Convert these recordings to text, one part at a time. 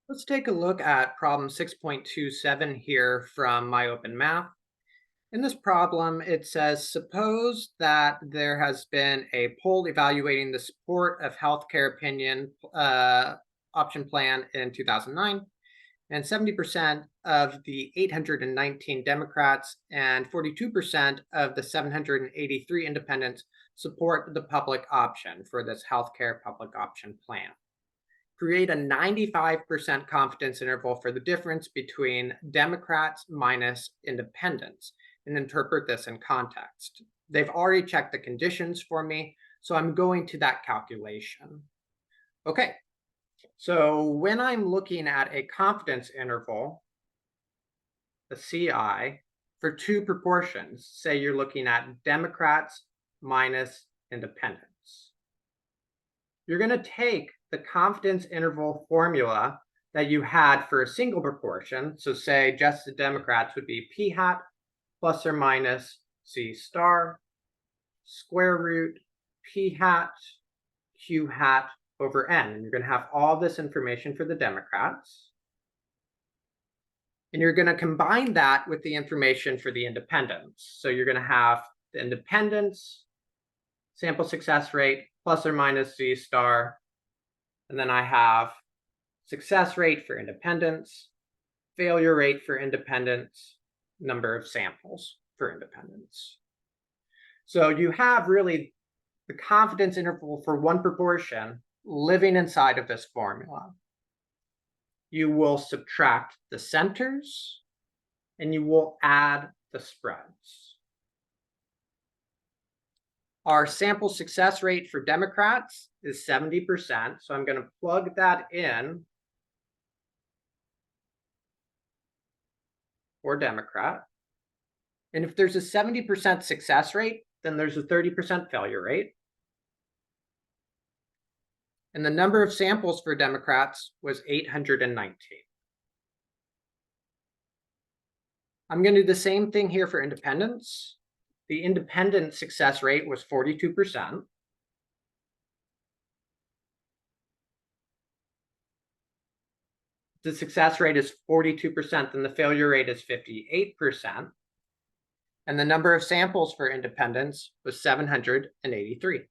Let's take a look at problem 6.27 here from MyOpenMath. In this problem, it says, suppose that there has been a poll evaluating the support of healthcare opinion option plan in 2009, and 70% of the 819 Democrats and 42% of the 783 independents support the public option for this healthcare public option plan. Create a 95% confidence interval for the difference between Democrats minus independents and interpret this in context. They've already checked the conditions for me, so I'm going to that calculation. Okay, so when I'm looking at a confidence interval, the CI, for two proportions, say you're looking at Democrats minus independents, you're going to take the confidence interval formula that you had for a single proportion. So say just the Democrats would be p hat plus or minus c star square root p hat q hat over n. And you're going to have all this information for the Democrats. And you're going to combine that with the information for the independents. So you're going to have the independents sample success rate plus or minus c star. And then I have success rate for independents, failure rate for independents, number of samples for independents. So you have really the confidence interval for one proportion living inside of this formula. You will subtract the centers and you will add the spreads. Our sample success rate for Democrats is 70%, so I'm going to plug that in for Democrat. And if there's a 70% success rate, then there's a 30% failure rate. And the number of samples for Democrats was 819. I'm going to do the same thing here for independents. The independent success rate was 42%. The success rate is 42%, and the failure rate is 58%. And the number of samples for independents was 783.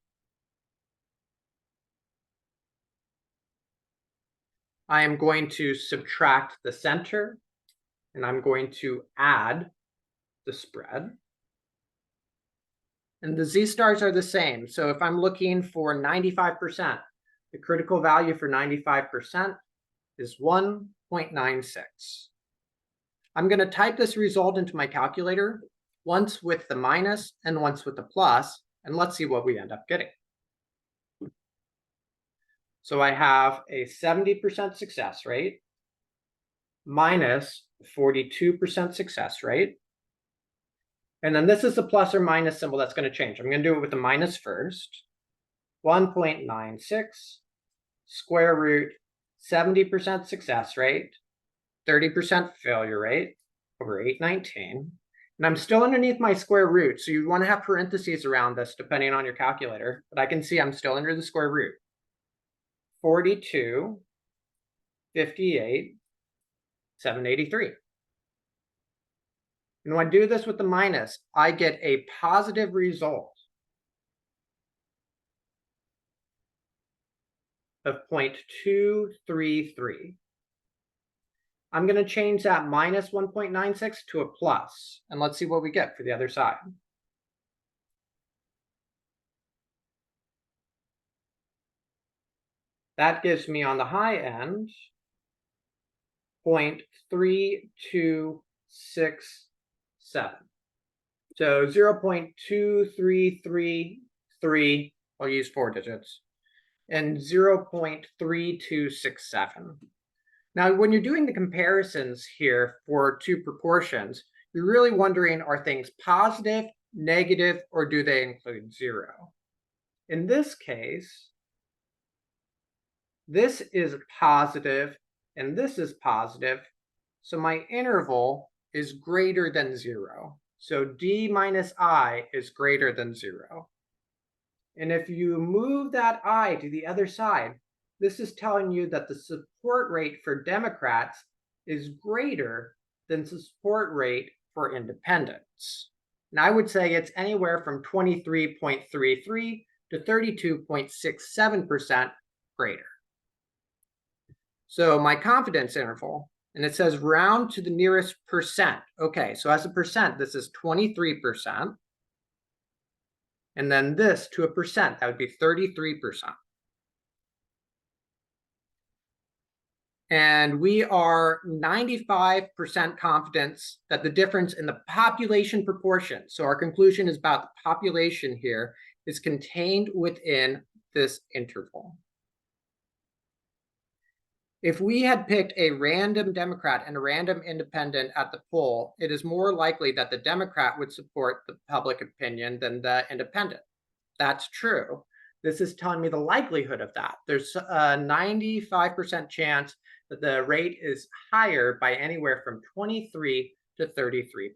I am going to subtract the center, and I'm going to add the spread. And the z-stars are the same. So if I'm looking for 95%, the critical value for 95% is 1.96. I'm going to type this result into my calculator, once with the minus and once with the plus, and let's see what we end up getting. So I have a 70% success rate minus 42% success rate. And then this is the plus or minus symbol that's going to change. I'm going to do it with the minus first. 1.96 square root 70% success rate, 30% failure rate over 819. And I'm still underneath my square root, so you'd want to have parentheses around this depending on your calculator, but I can see I'm still under the square root. 42, 58, 783. And when I do this with the minus, I get a positive result of 0.233. I'm going to change that minus 1.96 to a plus, and let's see what we get for the other side. That gives me on the high end 0.3267. So 0.2333, I'll use 4 digits, and 0.3267. Now, when you're doing the comparisons here for two proportions, you're really wondering, are things positive, negative, or do they include 0? In this case, this is positive and this is positive, so my interval is greater than 0. So d minus I is greater than 0. And if you move that I to the other side, this is telling you that the support rate for Democrats is greater than the support rate for independents. And I would say it's anywhere from 23.33 to 32.67% greater. So my confidence interval, and it says round to the nearest percent. Okay, so as a percent, this is 23%. And then this to a percent, that would be 33%. And we are 95% confidence that the difference in the population proportion, so our conclusion is about the population here, is contained within this interval. If we had picked a random Democrat and a random independent at the poll, it is more likely that the Democrat would support the public opinion than the independent. That's true. This is telling me the likelihood of that. There's a 95% chance that the rate is higher by anywhere from 23 to 33%.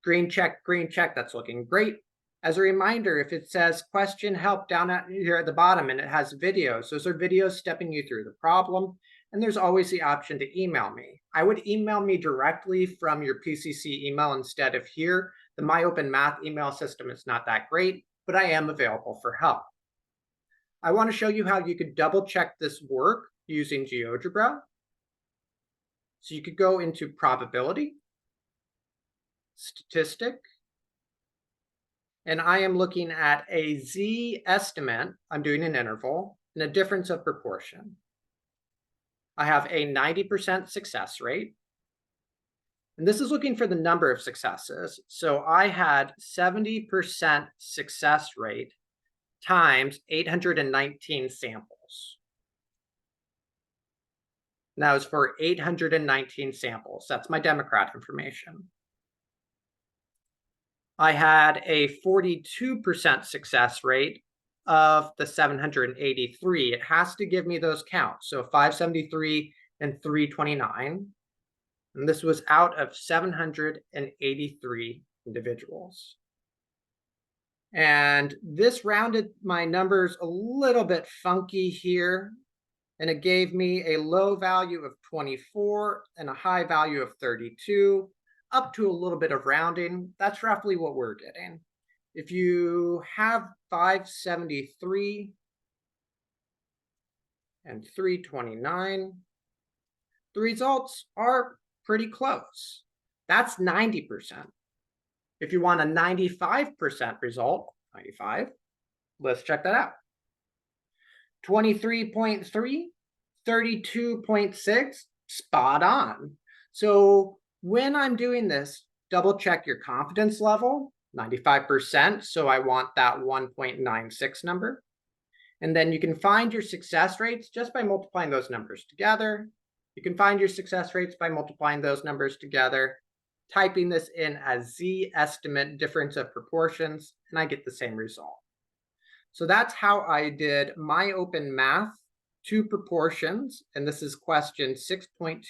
Green check, that's looking great. As a reminder, if it says question help down here at the bottom and it has videos, those are videos stepping you through the problem. And there's always the option to email me. I would email me directly from your PCC email instead of here. The MyOpenMath email system is not that great, but I am available for help. I want to show you how you could double check this work using GeoGebra. So you could go into probability, statistic, and I am looking at a Z estimate. I'm doing an interval and a difference of proportion. I have a 90% success rate. And this is looking for the number of successes. So I had 70% success rate times 819 samples. And that was for 819 samples. That's my Democrat information. I had a 42% success rate of the 783. It has to give me those counts. So 573 and 329. And this was out of 783 individuals. And this rounded my numbers a little bit funky here. And it gave me a low value of 24 and a high value of 32, up to a little bit of rounding. That's roughly what we're getting. If you have 573 and 329, the results are pretty close. That's 90%. If you want a 95% result, 95, let's check that out. 23.3, 32.6, spot on. So when I'm doing this, double check your confidence level, 95%. So I want that 1.96 number. And then you can find your success rates just by multiplying those numbers together. You can find your success rates by multiplying those numbers together, typing this in as Z estimate difference of proportions, and I get the same result. So that's how I did MyOpenMath 2 proportions, and this is question 6.27.